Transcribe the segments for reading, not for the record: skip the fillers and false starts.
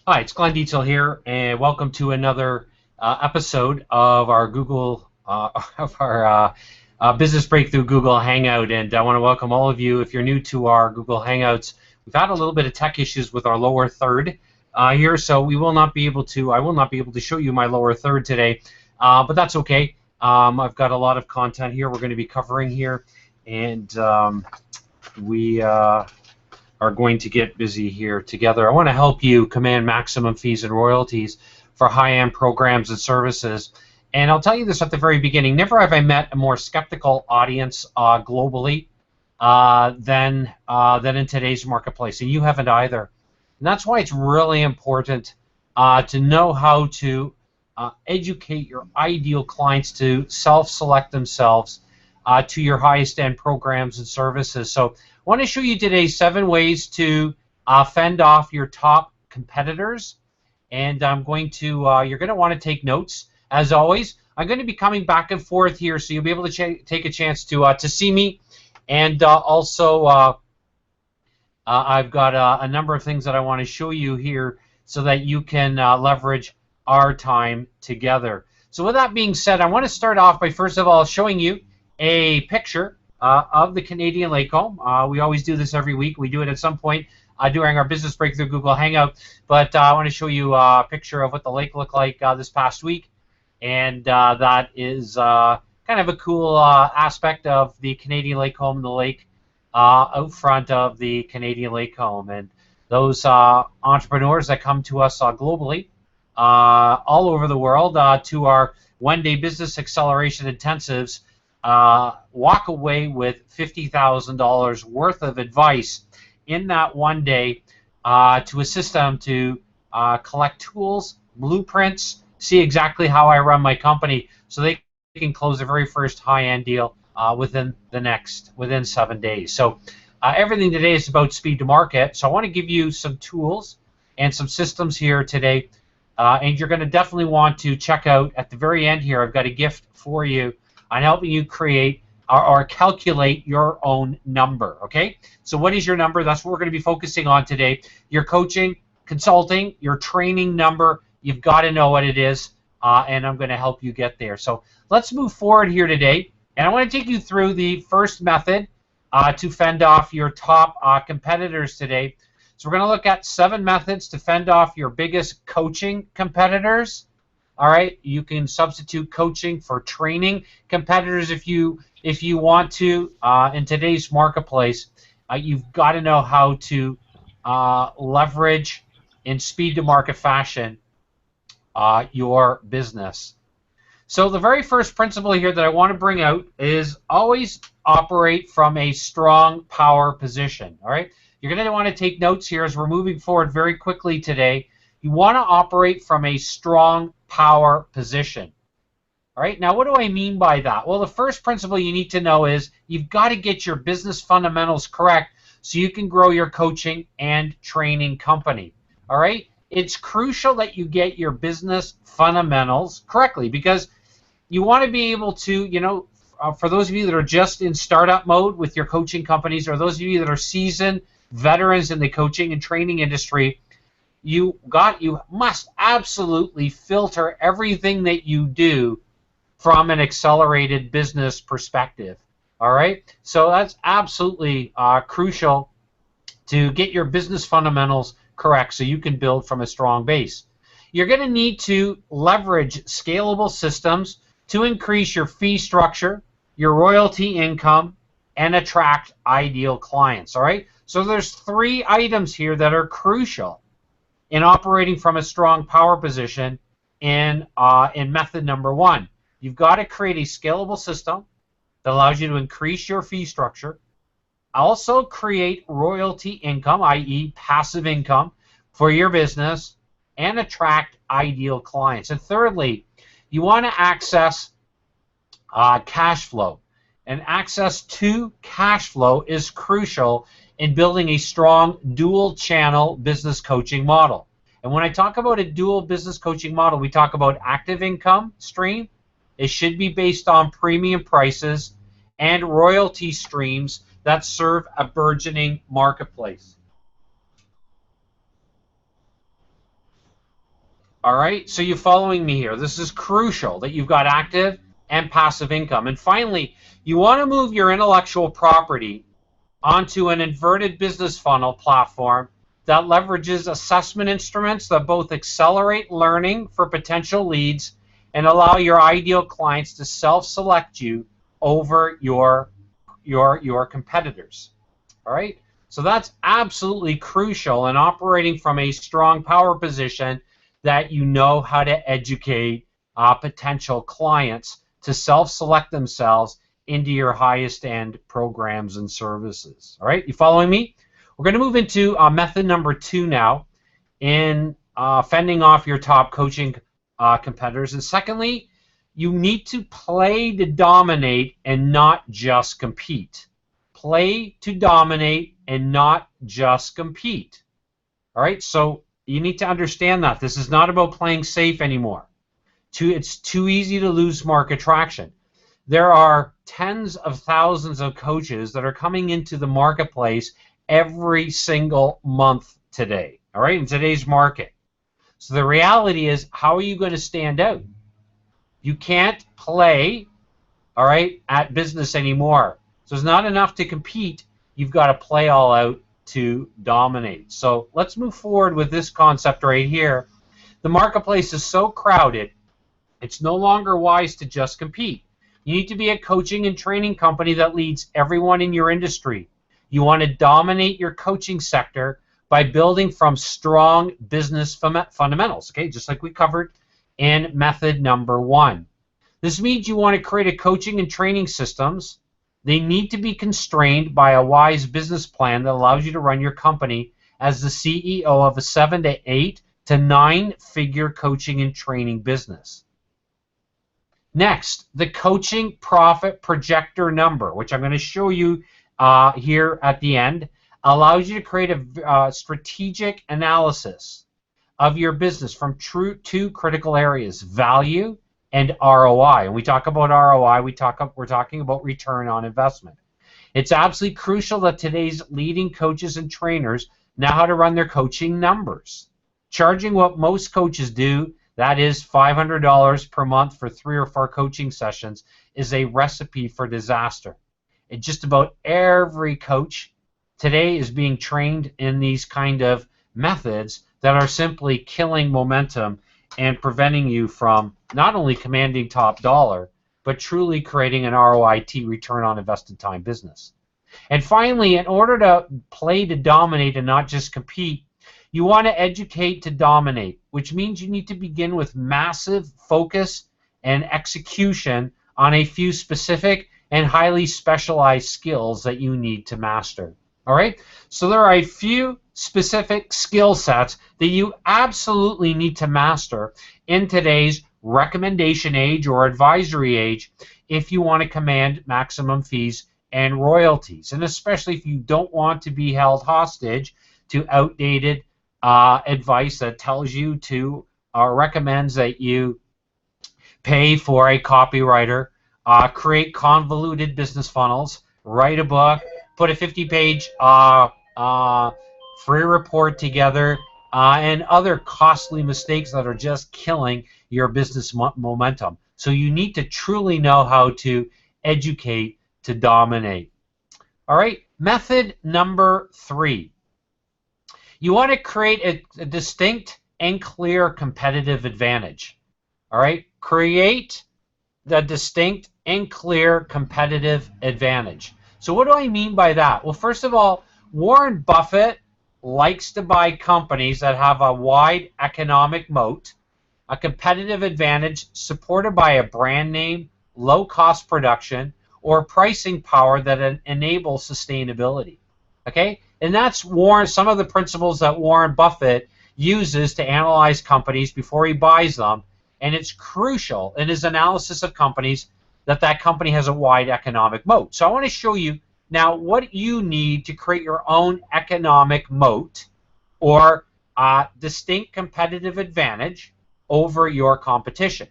Hi, it's Glenn Dietzel here, and welcome to another episode of our Google of our Business Breakthrough Google Hangout. And I want to welcome all of you. If you're new to our Google Hangouts, we've had a little bit of tech issues with our lower third here, so we will not be able to. I will not be able to show you my lower third today, but that's okay. I've got a lot of content here we're going to be covering here, and we are going to get busy here together. I want to help you command maximum fees and royalties for high-end programs and services. And I'll tell you this at the very beginning, never have I met a more skeptical audience globally than in today's marketplace, and you haven't either. And that's why it's really important to know how to educate your ideal clients to self-select themselves to your highest end programs and services. So I want to show you today 7 ways to fend off your top competitors. And I'm going to, you're going to want to take notes. As always, I'm going to be coming back and forth here, so you'll be able to take a chance to see me. And also, I've got a number of things that I want to show you here so that you can leverage our time together. So with that being said, I want to start off by first of all showing you a picture of the Canadian lake home. We always do this every week. We do it at some point during our Business Breakthrough Google Hangout. But I want to show you a picture of what the lake looked like this past week. And that is kind of a cool aspect of the Canadian lake home and the lake out front of the Canadian lake home. And those entrepreneurs that come to us globally, all over the world, to our one-day business acceleration intensives, walk away with $50,000 worth of advice in that one day to assist them to collect tools, blueprints, see exactly how I run my company, so they can close their very first high-end deal within 7 days. So everything today is about speed to market. So I want to give you some tools and some systems here today, and you're going to definitely want to check out at the very end here. I've got a gift for you on helping you create or calculate your own number, okay? So what is your number? That's what we're going to be focusing on today. Your coaching, consulting, your training number, you've got to know what it is, and I'm going to help you get there. So let's move forward here today, and I want to take you through the first method to fend off your top competitors today. So we're going to look at 7 methods to fend off your biggest coaching competitors. All right, you can substitute coaching for training competitors if you want to. In today's marketplace, you've got to know how to leverage in speed to market fashion your business. So the very first principle here that I want to bring out is always operate from a strong power position. All right, you're going to want to take notes here as we're moving forward very quickly today. You want to operate from a strong power position. All right, now what do I mean by that? Well, the first principle you need to know is you've got to get your business fundamentals correct so you can grow your coaching and training company. All right, it's crucial that you get your business fundamentals correctly, because you want to be able to, for those of you that are just in startup mode with your coaching companies, or those of you that are seasoned veterans in the coaching and training industry, you must absolutely filter everything that you do from an accelerated business perspective. All right, so that's absolutely crucial to get your business fundamentals correct so you can build from a strong base. You're going to need to leverage scalable systems to increase your fee structure, your royalty income, and attract ideal clients. All right, so there's 3 items here that are crucial in operating from a strong power position in method number 1. You've got to create a scalable system that allows you to increase your fee structure, also create royalty income, i.e. passive income, for your business, and attract ideal clients. And thirdly, you want to access cash flow. And access to cash flow is crucial in building a strong dual channel business coaching model. And when I talk about a dual business coaching model, we talk about active income stream. It should be based on premium prices and royalty streams that serve a burgeoning marketplace. All right, so you're following me here. This is crucial that you've got active and passive income. And finally, you want to move your intellectual property onto an inverted business funnel platform that leverages assessment instruments that both accelerate learning for potential leads and allow your ideal clients to self-select you over your competitors. All right, so that's absolutely crucial in operating from a strong power position, that you know how to educate potential clients to self-select themselves into your highest end programs and services. All right, you following me? We're going to move into method number 2 now in fending off your top coaching competitors. And secondly, you need to play to dominate and not just compete. Play to dominate and not just compete. All right, so you need to understand that this is not about playing safe anymore. It's too easy to lose market traction. There are tens of thousands of coaches that are coming into the marketplace every single month today, all right, in today's market. So the reality is, how are you going to stand out? You can't play, all right, at business anymore. So it's not enough to compete. You've got to play all out to dominate. So let's move forward with this concept right here. The marketplace is so crowded, it's no longer wise to just compete. You need to be a coaching and training company that leads everyone in your industry. You want to dominate your coaching sector by building from strong business fundamentals, okay, just like we covered in method number 1. This means you want to create a coaching and training systems. They need to be constrained by a wise business plan that allows you to run your company as the CEO of a 7 to 8 to 9 figure coaching and training business. Next, the coaching profit projector number, which I'm going to show you here at the end, allows you to create a strategic analysis of your business from two critical areas: value and ROI. And we talk about ROI, we're talking about return on investment. It's absolutely crucial that today's leading coaches and trainers know how to run their coaching numbers. Charging what most coaches do, that is $500 per month for 3 or 4 coaching sessions, is a recipe for disaster. And just about every coach today is being trained in these kind of methods that are simply killing momentum and preventing you from not only commanding top dollar, but truly creating an ROIT, return on invested time business. And finally, in order to play to dominate and not just compete, you want to educate to dominate, which means you need to begin with massive focus and execution on a few specific and highly specialized skills that you need to master. All right? So there are a few specific skill sets that you absolutely need to master in today's recommendation age or advisory age if you want to command maximum fees and royalties, and especially if you don't want to be held hostage to outdated advice that tells you to recommends that you pay for a copywriter, create convoluted business funnels, write a book, put a 50-page free report together, and other costly mistakes that are just killing your business momentum. So you need to truly know how to educate to dominate. All right, method number 3. You want to create a distinct and clear competitive advantage. All right, create the distinct and clear competitive advantage. So what do I mean by that? Well, first of all, Warren Buffett likes to buy companies that have a wide economic moat, a competitive advantage supported by a brand name, low cost production, or pricing power that enables sustainability. Okay? And that's some of the principles that Warren Buffett uses to analyze companies before he buys them. And it's crucial in his analysis of companies that company has a wide economic moat. So I want to show you now what you need to create your own economic moat or distinct competitive advantage over your competition.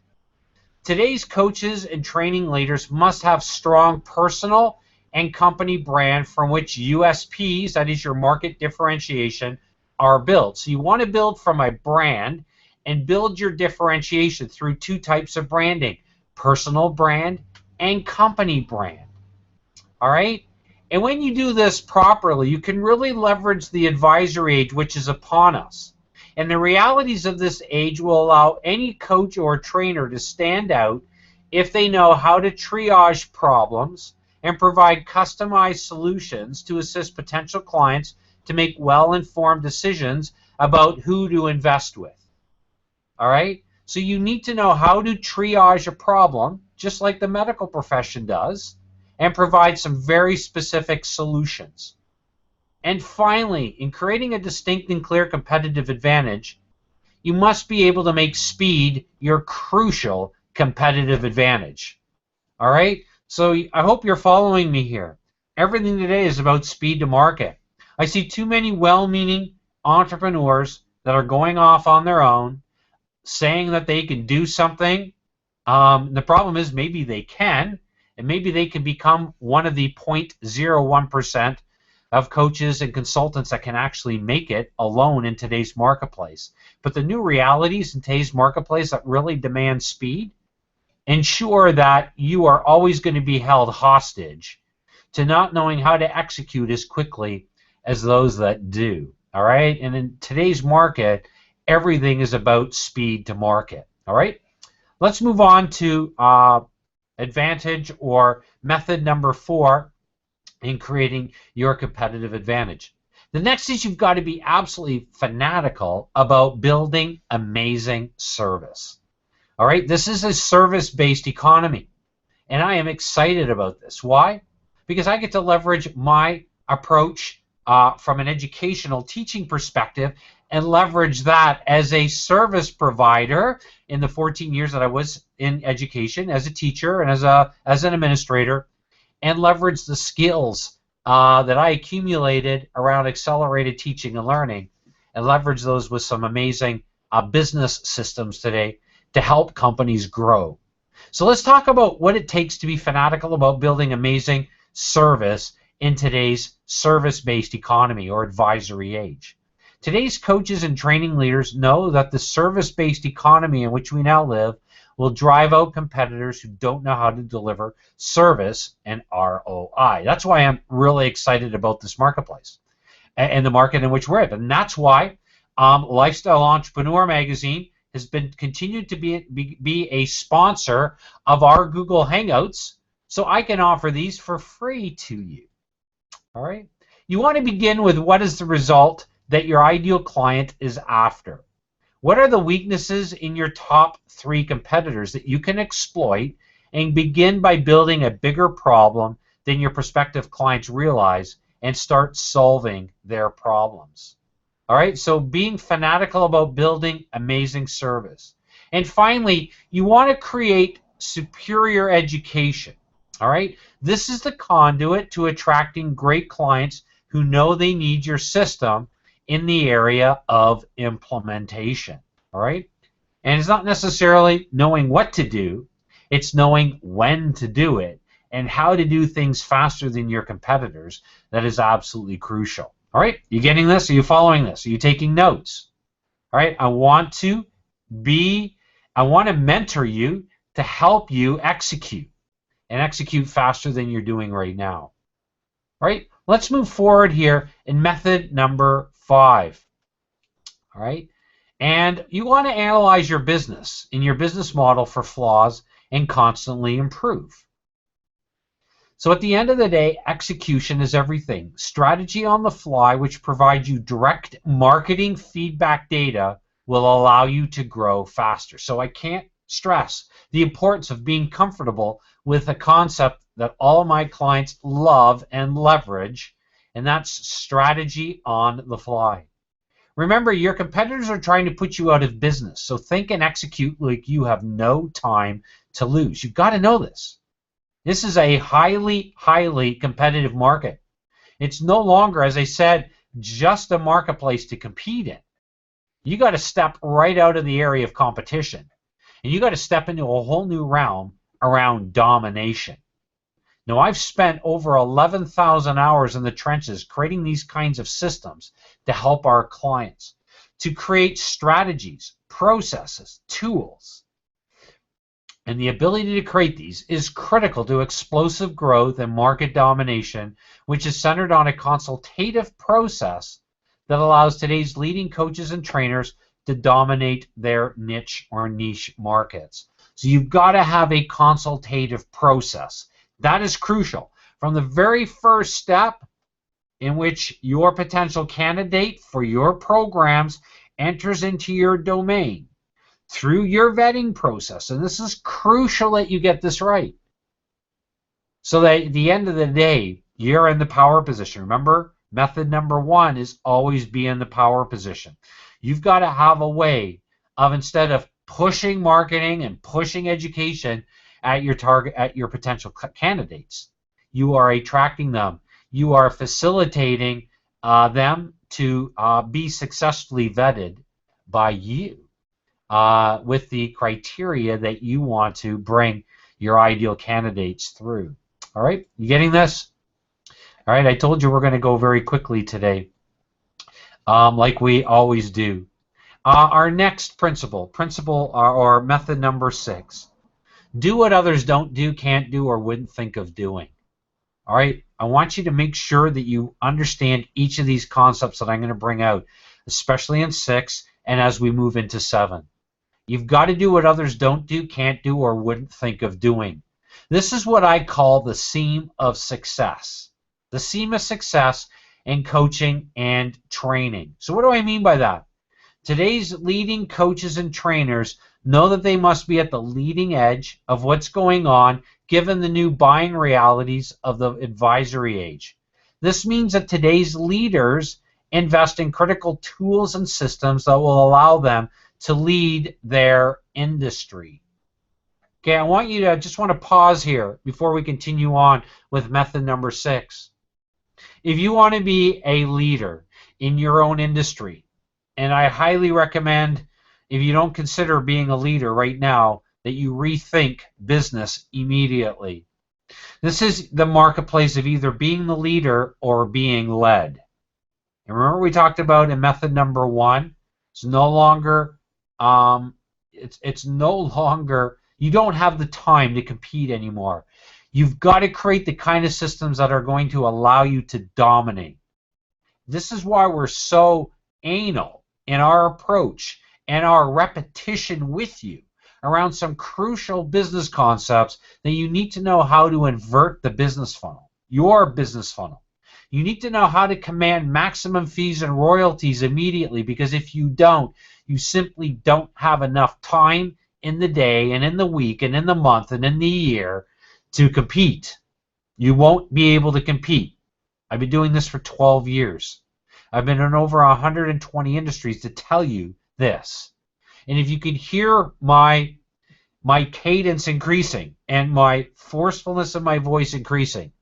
Today's coaches and training leaders must have strong personal and company brand from which USPs, that is your market differentiation, are built. So you want to build from a brand and build your differentiation through two types of branding: personal brand and company brand. All right? And when you do this properly, you can really leverage the advisory age, which is upon us. And the realities of this age will allow any coach or trainer to stand out if they know how to triage problems and provide customized solutions to assist potential clients to make well-informed decisions about who to invest with. All right? So you need to know how to triage a problem, just like the medical profession does, and provide some very specific solutions. And finally, in creating a distinct and clear competitive advantage, you must be able to make speed your crucial competitive advantage. All right? So I hope you're following me here. Everything today is about speed to market. I see too many well-meaning entrepreneurs that are going off on their own, saying that they can do something. The problem is maybe they can, and maybe they can become one of the 0.01% of coaches and consultants that can actually make it alone in today's marketplace. But the new realities in today's marketplace that really demand speed ensure that you are always going to be held hostage to not knowing how to execute as quickly as those that do. All right? And in today's market, everything is about speed to market. All right? Let's move on to advantage or method number 4 in creating your competitive advantage. The next is you've got to be absolutely fanatical about building amazing service. All right, this is a service-based economy, and I am excited about this. Why? Because I get to leverage my approach from an educational teaching perspective and leverage that as a service provider in the 14 years that I was in education as a teacher and as an administrator, and leverage the skills that I accumulated around accelerated teaching and learning, and leverage those with some amazing business systems today to help companies grow. So let's talk about what it takes to be fanatical about building amazing service in today's service-based economy or advisory age. Today's coaches and training leaders know that the service-based economy in which we now live will drive out competitors who don't know how to deliver service and ROI. That's why I'm really excited about this marketplace and the market in which we're in. And that's why Lifestyle Entrepreneur Magazine has been continued to be a sponsor of our Google Hangouts, so I can offer these for free to you. All right? You want to begin with what is the result that your ideal client is after. What are the weaknesses in your top 3 competitors that you can exploit, and begin by building a bigger problem than your prospective clients realize and start solving their problems. All right, so being fanatical about building amazing service. And finally, you want to create superior education. All right, this is the conduit to attracting great clients who know they need your system in the area of implementation. All right, and it's not necessarily knowing what to do, it's knowing when to do it and how to do things faster than your competitors. That is absolutely crucial. All right, you getting this? Are you following this? Are you taking notes? All right, I want to mentor you to help you execute and execute faster than you're doing right now. All right, let's move forward here in method number 5. All right, and you want to analyze your business and your business model for flaws and constantly improve. So at the end of the day, execution is everything. Strategy on the fly, which provides you direct marketing feedback data, will allow you to grow faster. So I can't stress the importance of being comfortable with a concept that all my clients love and leverage, and that's strategy on the fly. Remember, your competitors are trying to put you out of business, so think and execute like you have no time to lose. You've got to know this. This is a highly, highly competitive market. It's no longer, as I said, just a marketplace to compete in. You got to step right out of the area of competition, and you got to step into a whole new realm around domination. Now, I've spent over 11,000 hours in the trenches creating these kinds of systems to help our clients, to create strategies, processes, tools. And the ability to create these is critical to explosive growth and market domination, which is centered on a consultative process that allows today's leading coaches and trainers to dominate their niche or niche markets. So you've got to have a consultative process. That is crucial. From the very first step in which your potential candidate for your programs enters into your domain, through your vetting process, and this is crucial that you get this right, so that at the end of the day, you're in the power position. Remember, method number 1 is always be in the power position. You've got to have a way of, instead of pushing marketing and pushing education at your target, at your potential candidates, you are attracting them. You are facilitating them to be successfully vetted by you. With the criteria that you want to bring your ideal candidates through. All right, you getting this? All right, I told you we're going to go very quickly today, like we always do. Our next principle or method number 6, do what others don't do, can't do, or wouldn't think of doing. All right, I want you to make sure that you understand each of these concepts that I'm going to bring out, especially in 6 and as we move into 7. You've got to do what others don't do, can't do, or wouldn't think of doing. This is what I call the seam of success. The seam of success in coaching and training. So what do I mean by that? Today's leading coaches and trainers know that they must be at the leading edge of what's going on given the new buying realities of the advisory age. This means that today's leaders invest in critical tools and systems that will allow them to lead their industry. Okay, I want you to just want to pause here before we continue on with method number 6. If you want to be a leader in your own industry, and I highly recommend, if you don't consider being a leader right now, that you rethink business immediately. This is the marketplace of either being the leader or being led. And remember we talked about in method number 1, it's no longer it's no longer, you don't have the time to compete anymore. You've got to create the kind of systems that are going to allow you to dominate. This is why we're so anal in our approach and our repetition with you around some crucial business concepts that you need to know how to invert the business funnel, your business funnel. You need to know how to command maximum fees and royalties immediately, because if you don't, you simply don't have enough time in the day and in the week and in the month and in the year to compete. You won't be able to compete. I've been doing this for 12 years. I've been in over 120 industries to tell you this. And if you could hear my cadence increasing and my forcefulness of my voice increasing,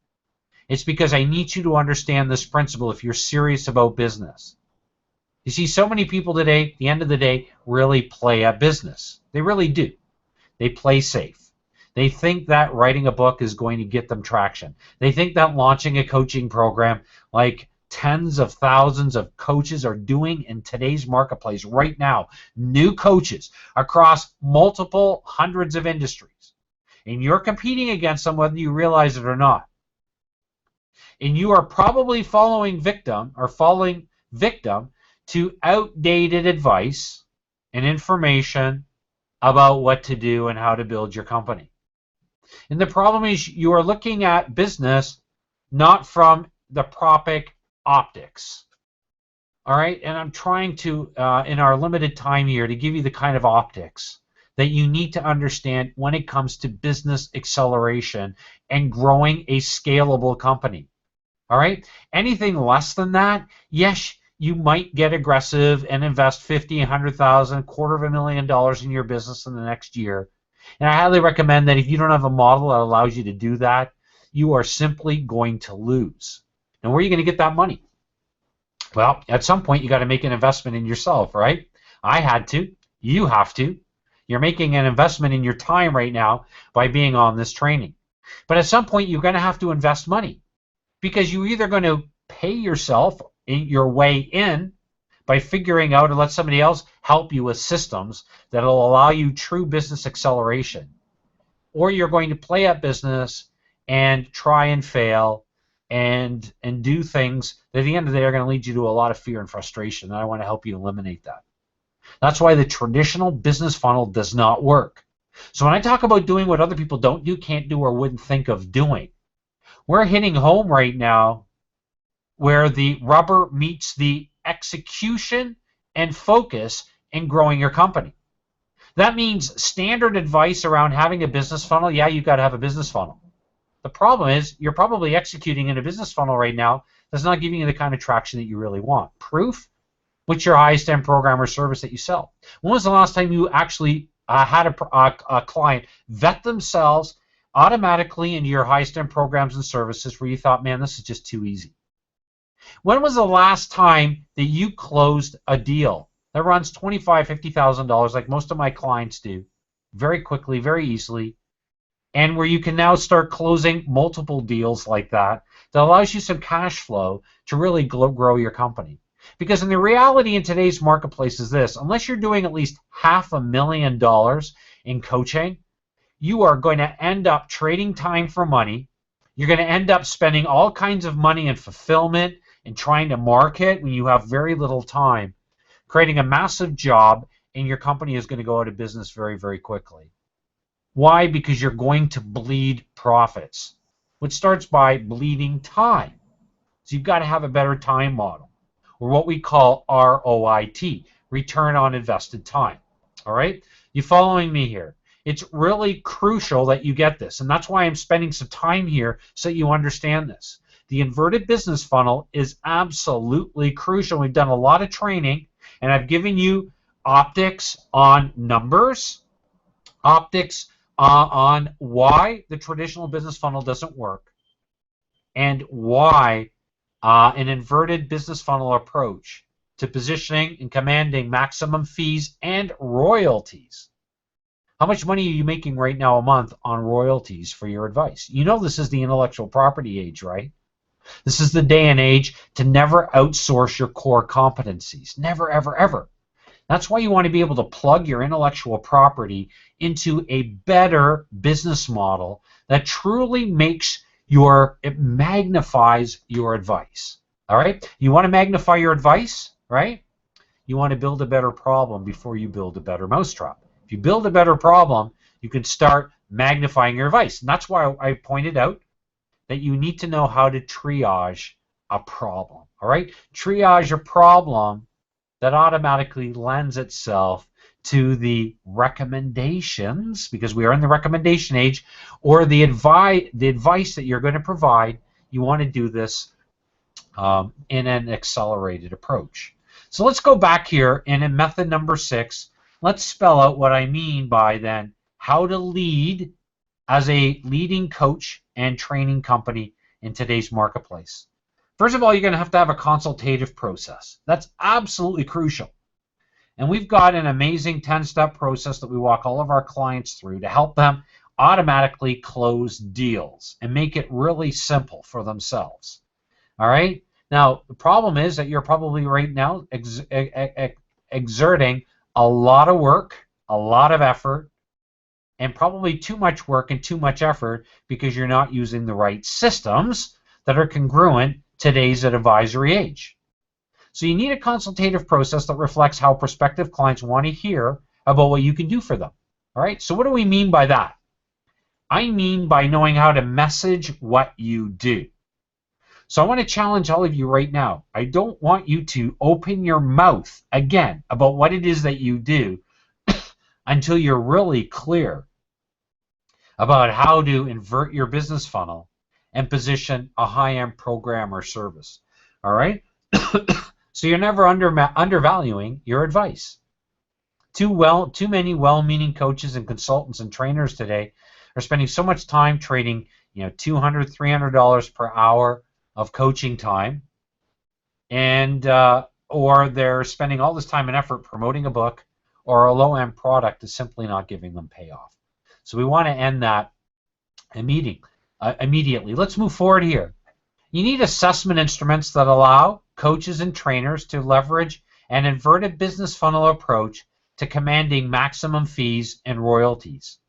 it's because I need you to understand this principle if you're serious about business. You see, so many people today, at the end of the day, really play at business. They really do. They play safe. They think that writing a book is going to get them traction. They think that launching a coaching program, like tens of thousands of coaches are doing in today's marketplace right now, new coaches across multiple hundreds of industries. And you're competing against them whether you realize it or not. And you are probably falling victim to outdated advice and information about what to do and how to build your company. And the problem is you are looking at business not from the proper optics. All right, and I'm trying to, in our limited time here, to give you the kind of optics that you need to understand when it comes to business acceleration and growing a scalable company. All right, anything less than that, yes, you might get aggressive and invest $50,000, $100,000, $250,000 in your business in the next year. And I highly recommend that if you don't have a model that allows you to do that, you are simply going to lose. And where are you going to get that money? Well, at some point, you got to make an investment in yourself, right? I had to. You have to. You're making an investment in your time right now by being on this training. But at some point, you're going to have to invest money, because you're either going to pay yourself your way in by figuring out or let somebody else help you with systems that will allow you true business acceleration. Or you're going to play at business and try and fail and do things that at the end of the day are going to lead you to a lot of fear and frustration. And I want to help you eliminate that. That's why the traditional business funnel does not work. So when I talk about doing what other people don't do, can't do, or wouldn't think of doing, we're hitting home right now where the rubber meets the execution and focus in growing your company. That means standard advice around having a business funnel. Yeah, you've got to have a business funnel. The problem is you're probably executing in a business funnel right now that's not giving you the kind of traction that you really want. Proof? What's your highest end program or service that you sell? When was the last time you actually had a client vet themselves automatically into your highest end programs and services where you thought, man, this is just too easy? When was the last time that you closed a deal that runs $25,000, $50,000 like most of my clients do, very quickly, very easily, and where you can now start closing multiple deals like that allows you some cash flow to really grow your company? Because in the reality in today's marketplace is this: unless you're doing at least $500,000 in coaching, you are going to end up trading time for money. You're going to end up spending all kinds of money in fulfillment and trying to market when you have very little time, creating a massive job, and your company is going to go out of business very, very quickly. Why? Because you're going to bleed profits, which starts by bleeding time. So you've got to have a better time model, or what we call ROIT, return on invested time. All right? You following me here? It's really crucial that you get this, and that's why I'm spending some time here so you understand this. The inverted business funnel is absolutely crucial. We've done a lot of training, and I've given you optics on numbers, optics on why the traditional business funnel doesn't work, and why an inverted business funnel approach to positioning and commanding maximum fees and royalties. How much money are you making right now a month on royalties for your advice? You know this is the intellectual property age, right? This is the day and age to never outsource your core competencies. Never, ever, ever. That's why you want to be able to plug your intellectual property into a better business model that truly it magnifies your advice. All right? You want to magnify your advice, right? You want to build a better problem before you build a better mousetrap. If you build a better problem, you can start magnifying your advice. And that's why I pointed out that you need to know how to triage a problem. All right? Triage a problem that automatically lends itself to the recommendations, because we are in the recommendation age, or the advice that you're going to provide. You want to do this in an accelerated approach. So let's go back here, and in method number 6, let's spell out what I mean by then how to lead as a leading coach and training company in today's marketplace. First of all, you're going to have a consultative process. That's absolutely crucial. And we've got an amazing 10-step process that we walk all of our clients through to help them automatically close deals and make it really simple for themselves. All right? Now, the problem is that you're probably right now exerting a lot of work, a lot of effort, and probably too much work and too much effort because you're not using the right systems that are congruent today's advisory age. So you need a consultative process that reflects how prospective clients want to hear about what you can do for them. All right? So what do we mean by that? I mean by knowing how to message what you do. So I want to challenge all of you right now. I don't want you to open your mouth again about what it is that you do until you're really clear about how to invert your business funnel and position a high-end program or service. All right? So you're never undervaluing your advice. Too many well-meaning coaches and consultants and trainers today are spending so much time trading, $200, $300 per hour of coaching time, and or they're spending all this time and effort promoting a book or a low-end product is simply not giving them payoff. So we want to end that immediately. Let's move forward here. You need assessment instruments that allow coaches and trainers to leverage an inverted business funnel approach to commanding maximum fees and royalties.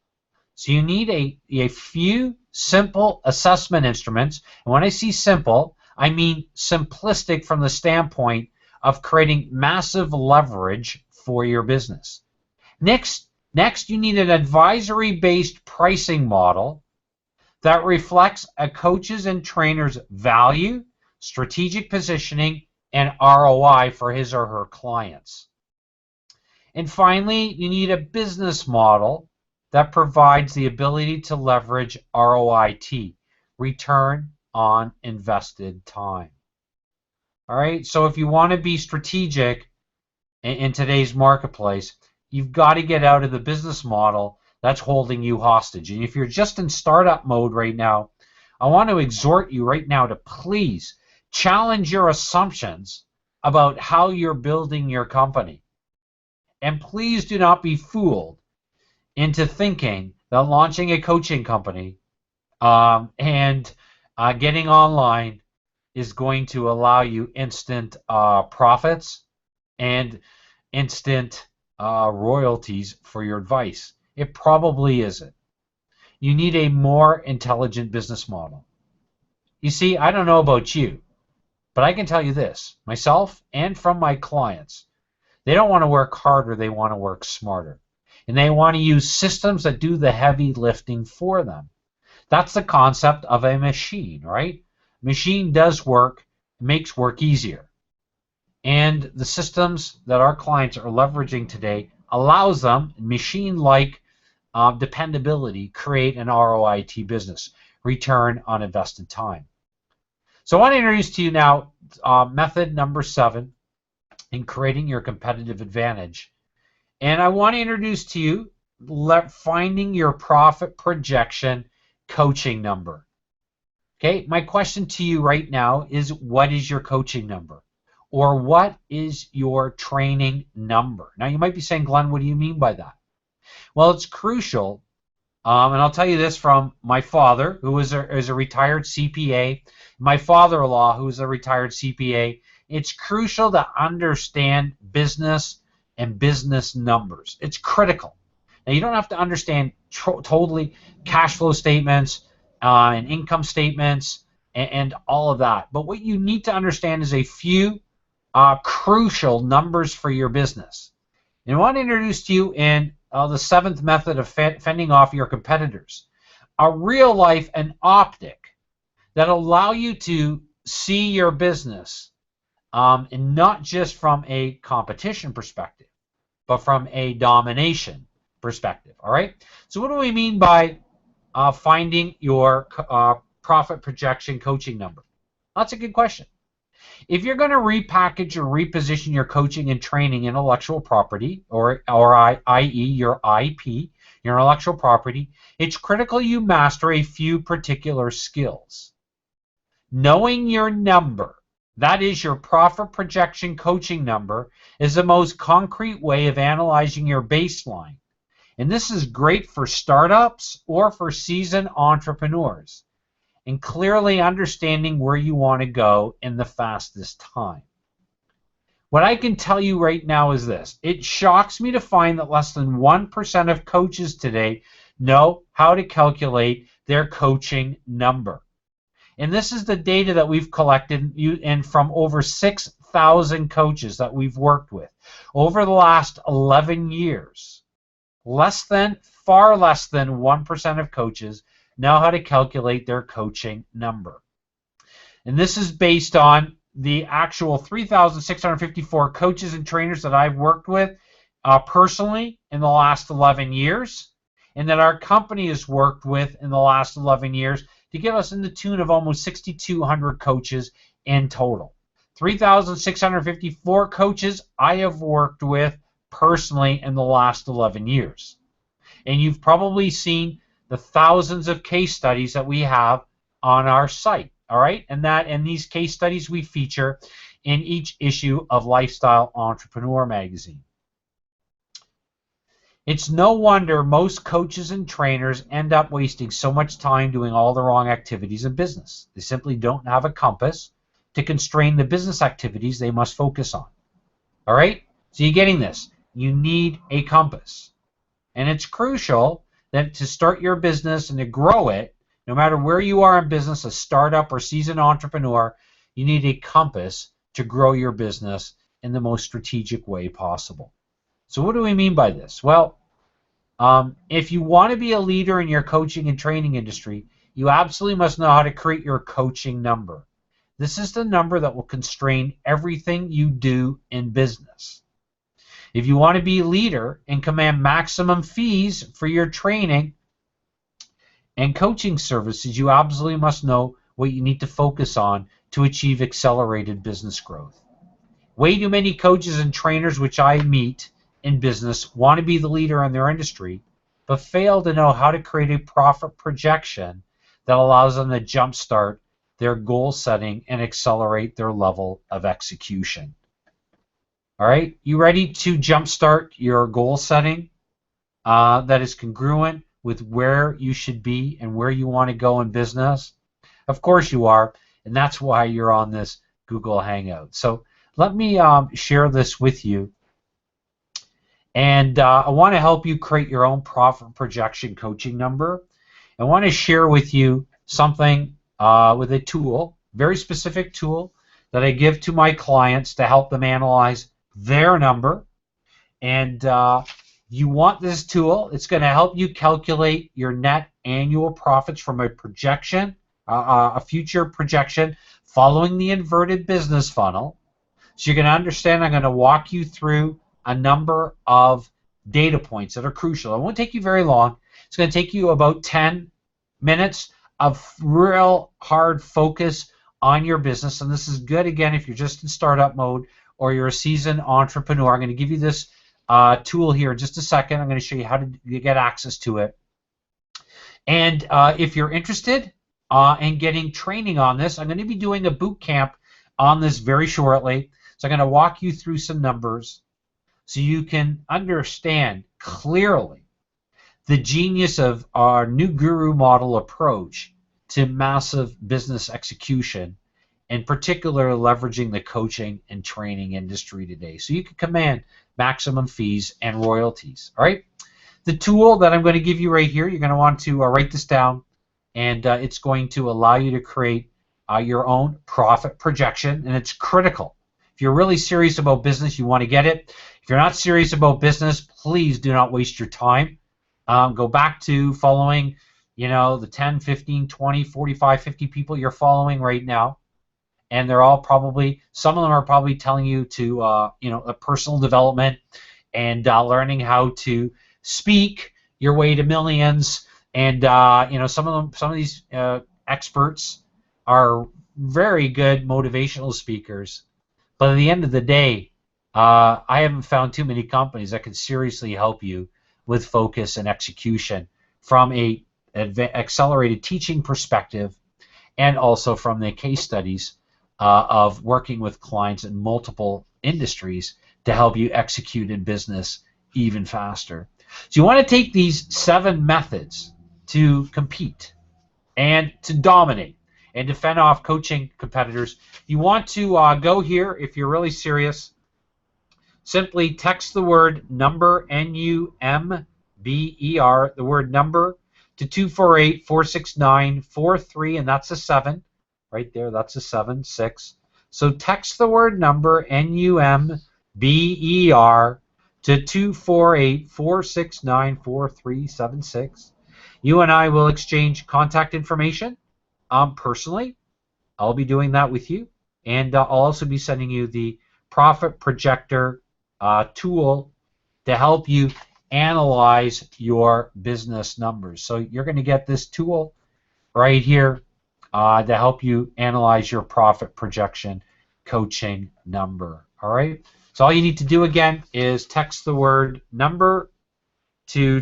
So you need a few simple assessment instruments. And when I say simple, I mean simplistic from the standpoint of creating massive leverage for your business. Next, you need an advisory-based pricing model that reflects a coach's and trainer's value, strategic positioning, and ROI for his or her clients. And finally, you need a business model that provides the ability to leverage ROIT, return on invested time. All right, so if you want to be strategic in today's marketplace, you've got to get out of the business model that's holding you hostage. And if you're just in startup mode right now, I want to exhort you right now to please challenge your assumptions about how you're building your company. And please do not be fooled into thinking that launching a coaching company and getting online is going to allow you instant profits and instant royalties for your advice. It probably isn't. You need a more intelligent business model. You see, I don't know about you, but I can tell you this, myself and from my clients, they don't want to work harder, they want to work smarter. And they want to use systems that do the heavy lifting for them. That's the concept of a machine, right? Machine does work, makes work easier. And the systems that our clients are leveraging today allows them, machine-like dependability, create an ROIT business, return on invested time. So I want to introduce to you now method number 7 in creating your competitive advantage. And I want to introduce to you finding your profit projection coaching number. Okay, my question to you right now is, what is your coaching number? Or what is your training number? Now you might be saying, Glenn, what do you mean by that? Well, it's crucial, and I'll tell you this from my father, who is a retired CPA, my father-in-law, who is a retired CPA. It's crucial to understand business and business numbers. It's critical. Now, you don't have to understand totally cash flow statements and income statements and all of that. But what you need to understand is a few crucial numbers for your business. And I want to introduce to you in the 7th method of fending off your competitors, a real life and optic that allow you to see your business and not just from a competition perspective, but from a domination perspective. All right. So what do we mean by finding your profit projection coaching number? That's a good question. If you're going to repackage or reposition your coaching and training intellectual property, or i.e. your IP, your intellectual property, it's critical you master a few particular skills. Knowing your number, that is your profit projection coaching number, is the most concrete way of analyzing your baseline. And this is great for startups or for seasoned entrepreneurs, and clearly understanding where you want to go in the fastest time. What I can tell you right now is this. It shocks me to find that less than 1% of coaches today know how to calculate their coaching number. And this is the data that we've collected and from over 6,000 coaches that we've worked with over the last 11 years. Far less than 1% of coaches know how to calculate their coaching number. And this is based on the actual 3,654 coaches and trainers that I've worked with personally in the last 11 years, and that our company has worked with in the last 11 years to give us in the tune of almost 6,200 coaches in total. 3,654 coaches I have worked with personally in the last 11 years. And you've probably seen the thousands of case studies that we have on our site, all right? And these case studies we feature in each issue of Lifestyle Entrepreneur magazine. It's no wonder most coaches and trainers end up wasting so much time doing all the wrong activities in business. They simply don't have a compass to constrain the business activities they must focus on. All right? So you're getting this. You need a compass. And it's crucial that to start your business and to grow it, no matter where you are in business, a startup or seasoned entrepreneur, you need a compass to grow your business in the most strategic way possible. So what do we mean by this? Well, if you want to be a leader in your coaching and training industry, you absolutely must know how to create your coaching number. This is the number that will constrain everything you do in business. If you want to be a leader and command maximum fees for your training and coaching services, you absolutely must know what you need to focus on to achieve accelerated business growth. Way too many coaches and trainers which I meet in business want to be the leader in their industry, but fail to know how to create a profit projection that allows them to jumpstart their goal setting and accelerate their level of execution. All right, you ready to jumpstart your goal setting that is congruent with where you should be and where you want to go in business? Of course you are, and that's why you're on this Google Hangout. So let me share this with you. And I want to help you create your own profit projection coaching number. I want to share with you something with a tool, very specific tool that I give to my clients to help them analyze their number. And you want this tool. It's going to help you calculate your net annual profits from a projection, a future projection following the inverted business funnel. So you're going to understand, I'm going to walk you through a number of data points that are crucial. It won't take you very long. It's going to take you about 10 minutes of real hard focus on your business. And this is good, again, if you're just in startup mode or you're a seasoned entrepreneur. I'm going to give you this tool here in just a second. I'm going to show you how to get access to it. And if you're interested in getting training on this, I'm going to be doing a boot camp on this very shortly. So I'm going to walk you through some numbers so you can understand clearly the genius of our new guru model approach to massive business execution, in particular leveraging the coaching and training industry today. So you can command maximum fees and royalties. All right. The tool that I'm going to give you right here, you're going to want to write this down, and it's going to allow you to create your own profit projection, and it's critical. If you're really serious about business, you want to get it. If you're not serious about business, please do not waste your time. Go back to following, the 10, 15, 20, 45, 50 people you're following right now. And they're all probably, some of them are probably telling you to, a personal development and learning how to speak your way to millions. And, some of these experts are very good motivational speakers. But at the end of the day, I haven't found too many companies that can seriously help you with focus and execution from a accelerated teaching perspective, and also from the case studies of working with clients in multiple industries to help you execute in business even faster. So you want to take these 7 methods to compete and to dominate and to fend off coaching competitors. You want to go here if you're really serious. Simply text the word number, N-U-M-B-E-R, the word number, to 248-469-43, and that's a 7. Right there, that's a 7, 6. So text the word number, N-U-M-B-E-R, to 248-469-4376. You and I will exchange contact information personally. I'll be doing that with you. And I'll also be sending you the Profit Projector tool to help you analyze your business numbers. So you're going to get this tool right here to help you analyze your profit projection coaching number. All right. So all you need to do again is text the word number to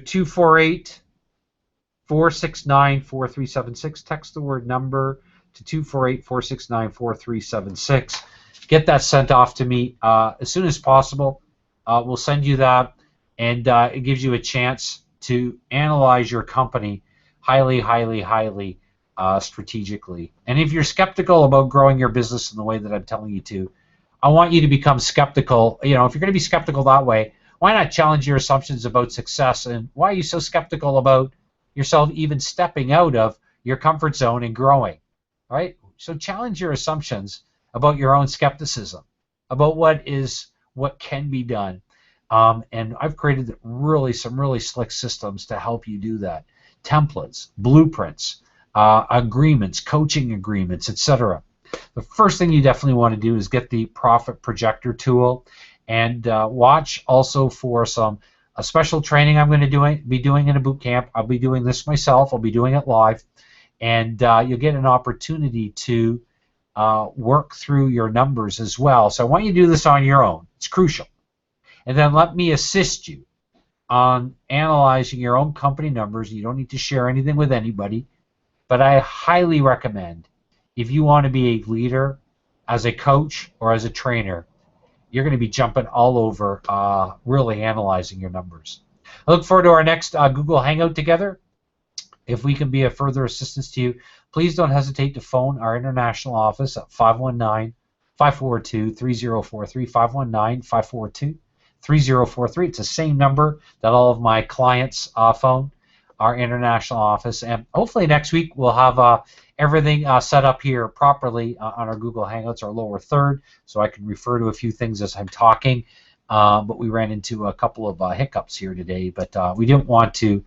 248-469-4376. Text the word number to 248-469-4376. Get that sent off to me as soon as possible. We'll send you that, and it gives you a chance to analyze your company highly, highly, highly strategically. And if you're skeptical about growing your business in the way that I'm telling you to, I want you to become skeptical. You know, if you're going to be skeptical that way, why not challenge your assumptions about success? And why are you so skeptical about yourself even stepping out of your comfort zone and growing? Right? So challenge your assumptions about your own skepticism, about what can be done. And I've created some really slick systems to help you do that. Templates, blueprints, agreements, coaching agreements, etc. The first thing you definitely want to do is get the Profit Projector tool, and watch also for some special training I'm going to be doing in a boot camp. I'll be doing this myself. I'll be doing it live, and you'll get an opportunity to work through your numbers as well. So I want you to do this on your own. It's crucial. And then let me assist you on analyzing your own company numbers. You don't need to share anything with anybody, but I highly recommend, if you want to be a leader as a coach or as a trainer, you're going to be jumping all over really analyzing your numbers. I look forward to our next Google Hangout together. If we can be of further assistance to you, please don't hesitate to phone our international office at 519-542-3043, 519-542-3043. It's the same number that all of my clients phone, our international office. And hopefully next week we'll have everything set up here properly on our Google Hangouts, our lower third, so I can refer to a few things as I'm talking. But we ran into a couple of hiccups here today, but we didn't want to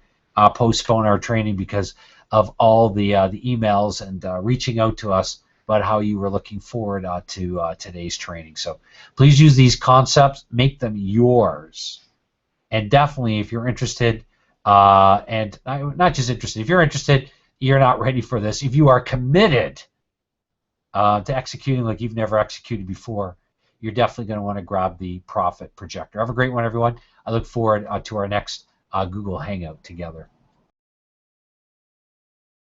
postpone our training because of all the emails and reaching out to us about how you were looking forward to today's training. So please use these concepts, make them yours, and definitely if you're interested, and not just interested, if you're interested, you're not ready for this. If you are committed to executing like you've never executed before, you're definitely going to want to grab the Profit Projector. Have a great one, everyone. I look forward to our next Google Hangout together.